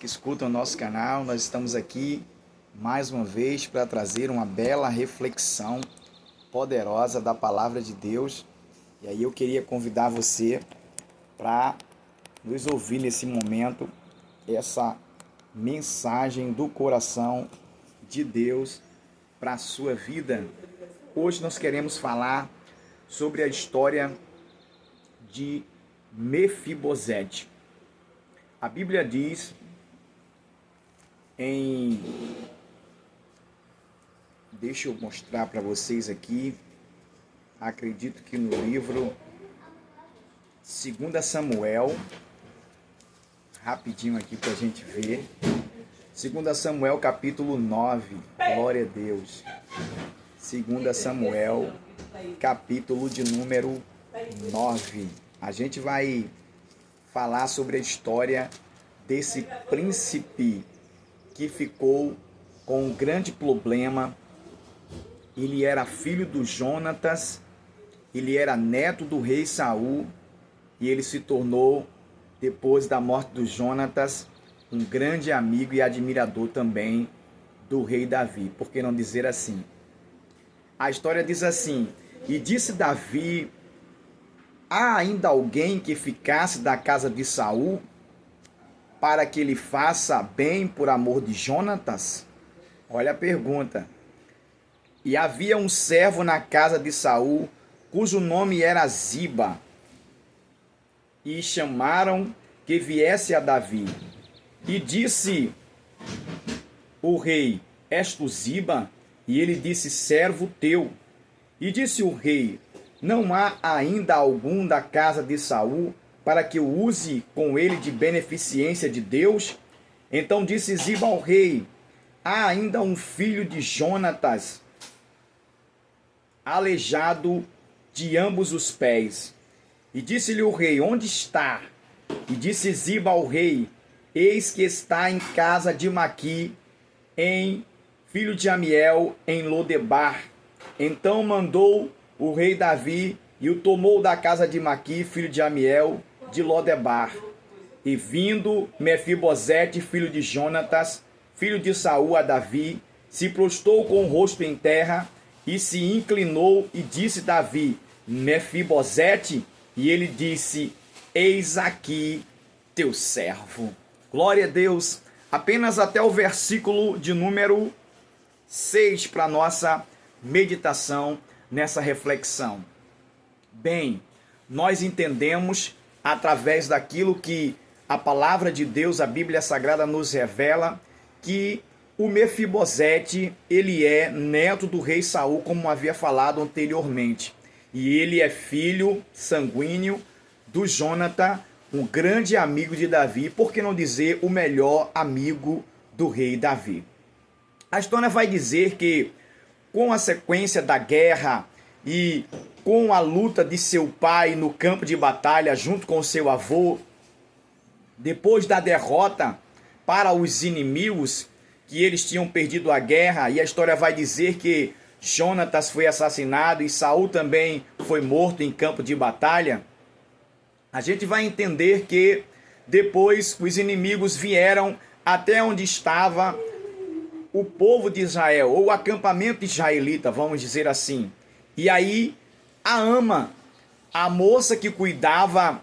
que escutam o nosso canal. Nós estamos aqui mais uma vez para trazer uma bela reflexão poderosa da palavra de Deus. E aí eu queria convidar você para nos ouvir nesse momento essa mensagem do coração de Deus para a sua vida. Hoje nós queremos falar sobre a história de Mefibosete. A Bíblia diz deixa eu mostrar para vocês aqui, acredito que no livro 2 Samuel, rapidinho aqui para a gente ver, 2 Samuel capítulo 9, glória a Deus, 2 Samuel capítulo de número 9, a gente vai falar sobre a história desse príncipe que ficou com um grande problema. Ele era filho do Jonatas, ele era neto do rei Saul, e ele se tornou, depois da morte do Jonatas, um grande amigo e admirador também do rei Davi. Por que não dizer assim? A história diz assim: e disse Davi: há ainda alguém que ficasse da casa de Saul, para que ele faça bem por amor de Jonatas? Olha a pergunta. E havia um servo na casa de Saul, cujo nome era Ziba, e chamaram que viesse a Davi. E disse o rei: és tu Ziba? E ele disse: servo teu. E disse o rei: não há ainda algum da casa de Saul, para que eu use com ele de beneficência de Deus? Então disse Ziba ao rei: há ainda um filho de Jonatas, aleijado de ambos os pés. E disse-lhe o rei: onde está? E disse Ziba ao rei: eis que está em casa de Maqui, filho de Amiel, em Lodebar. Então mandou o rei Davi e o tomou da casa de Maqui, filho de Amiel, de Lodebar. E vindo Mefibosete, filho de Jonatas, filho de Saul, a Davi, se prostrou com o rosto em terra e se inclinou e disse Davi: Mefibosete? E ele disse: eis aqui teu servo. Glória a Deus. Apenas até o versículo de número 6 para nossa meditação nessa reflexão. Bem, nós entendemos através daquilo que a palavra de Deus, a Bíblia Sagrada nos revela, que o Mefibosete, ele é neto do rei Saul, como havia falado anteriormente. E ele é filho sanguíneo do Jonatã, um grande amigo de Davi, por que não dizer o melhor amigo do rei Davi. A história vai dizer que, com a sequência da guerra e com a luta de seu pai no campo de batalha junto com seu avô, depois da derrota para os inimigos, que eles tinham perdido a guerra, e a história vai dizer que Jonatas foi assassinado e Saul também foi morto em campo de batalha, a gente vai entender que depois os inimigos vieram até onde estava o povo de Israel, ou o acampamento israelita, vamos dizer assim. E aí a ama, a moça que cuidava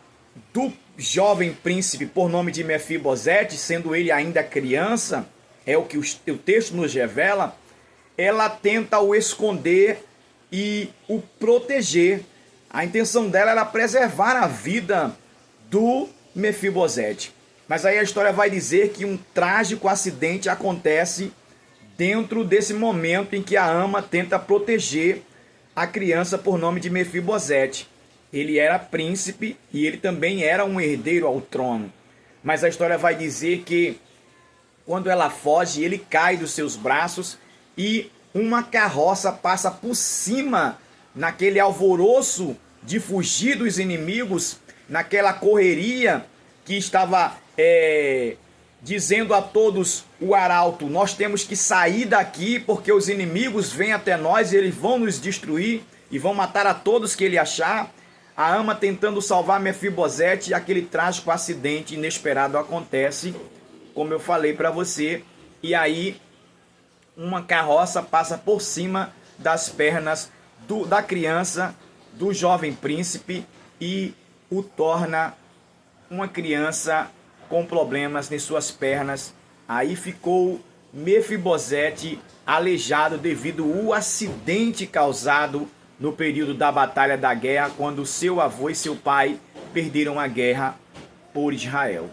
do jovem príncipe por nome de Mefibosete, sendo ele ainda criança, é o que o texto nos revela, ela tenta o esconder e o proteger. A intenção dela era preservar a vida do Mefibosete. Mas aí a história vai dizer que um trágico acidente acontece dentro desse momento em que a ama tenta proteger a criança por nome de Mefibosete. Ele era príncipe e ele também era um herdeiro ao trono. Mas a história vai dizer que quando ela foge, ele cai dos seus braços e uma carroça passa por cima, naquele alvoroço de fugir dos inimigos, naquela correria que estava dizendo a todos o arauto: nós temos que sair daqui porque os inimigos vêm até nós e eles vão nos destruir e vão matar a todos que ele achar. A ama tentando salvar Mefibosete, e aquele trágico acidente inesperado acontece como eu falei para você, e aí uma carroça passa por cima das pernas da criança, do jovem príncipe, e o torna uma criança com problemas em suas pernas. Aí ficou Mefibosete aleijado devido ao acidente causado no período da Batalha da Guerra, quando seu avô e seu pai perderam a guerra por Israel.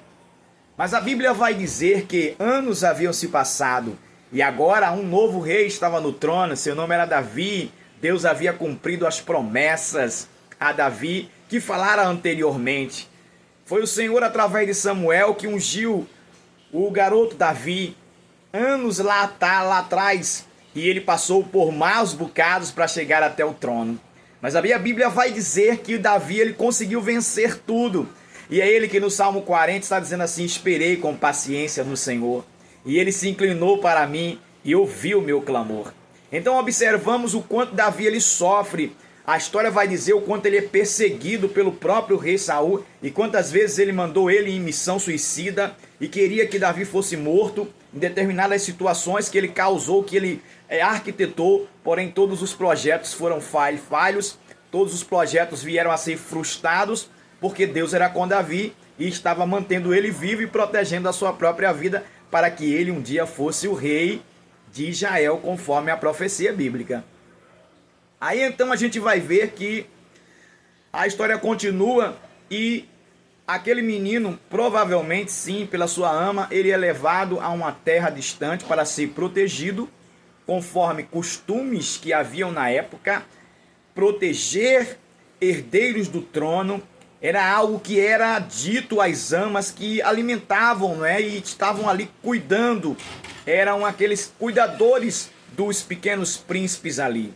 Mas a Bíblia vai dizer que anos haviam se passado e agora um novo rei estava no trono, seu nome era Davi. Deus havia cumprido as promessas a Davi que falara anteriormente. Foi o Senhor, através de Samuel, que ungiu o garoto Davi anos lá atrás, e ele passou por maus bocados para chegar até o trono. Mas a Bíblia vai dizer que Davi ele conseguiu vencer tudo. E é ele que no Salmo 40 está dizendo assim: esperei com paciência no Senhor, e ele se inclinou para mim e ouviu o meu clamor. Então observamos o quanto Davi ele sofre. A história vai dizer o quanto ele é perseguido pelo próprio rei Saul e quantas vezes ele mandou ele em missão suicida e queria que Davi fosse morto em determinadas situações que ele causou, que ele arquitetou, porém todos os projetos foram falhos, todos os projetos vieram a ser frustrados, porque Deus era com Davi e estava mantendo ele vivo e protegendo a sua própria vida para que ele um dia fosse o rei de Israel, conforme a profecia bíblica. Aí então a gente vai ver que a história continua e aquele menino, provavelmente sim, pela sua ama, ele é levado a uma terra distante para ser protegido, conforme costumes que haviam na época. Proteger herdeiros do trono era algo que era dito às amas que alimentavam, né, e estavam ali cuidando, eram aqueles cuidadores dos pequenos príncipes ali.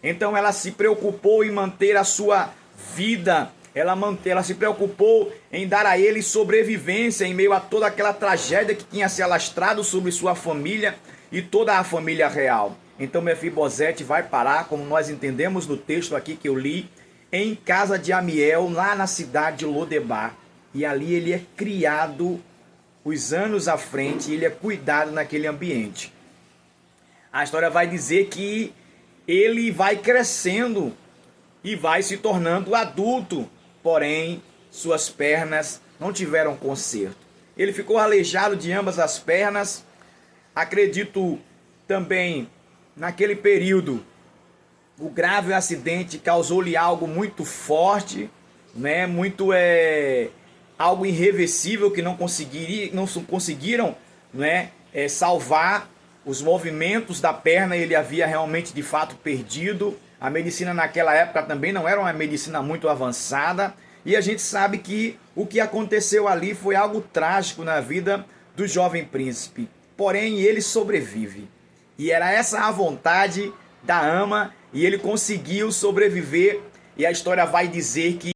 Então ela se preocupou em manter a sua vida, ela se preocupou em dar a ele sobrevivência em meio a toda aquela tragédia que tinha se alastrado sobre sua família e toda a família real. Então Mefibosete vai parar, como nós entendemos no texto aqui que eu li, em casa de Amiel, lá na cidade de Lodebar. E ali ele é criado os anos à frente, ele é cuidado naquele ambiente. A história vai dizer que ele vai crescendo e vai se tornando adulto, porém suas pernas não tiveram conserto. Ele ficou aleijado de ambas as pernas. Acredito também, naquele período, o grave acidente causou-lhe algo muito forte, né? Algo irreversível que não conseguiram, né, salvar. Os movimentos da perna ele havia realmente de fato perdido. A medicina naquela época também não era uma medicina muito avançada. E a gente sabe que o que aconteceu ali foi algo trágico na vida do jovem príncipe. Porém, ele sobrevive. E era essa a vontade da ama, e ele conseguiu sobreviver. E a história vai dizer que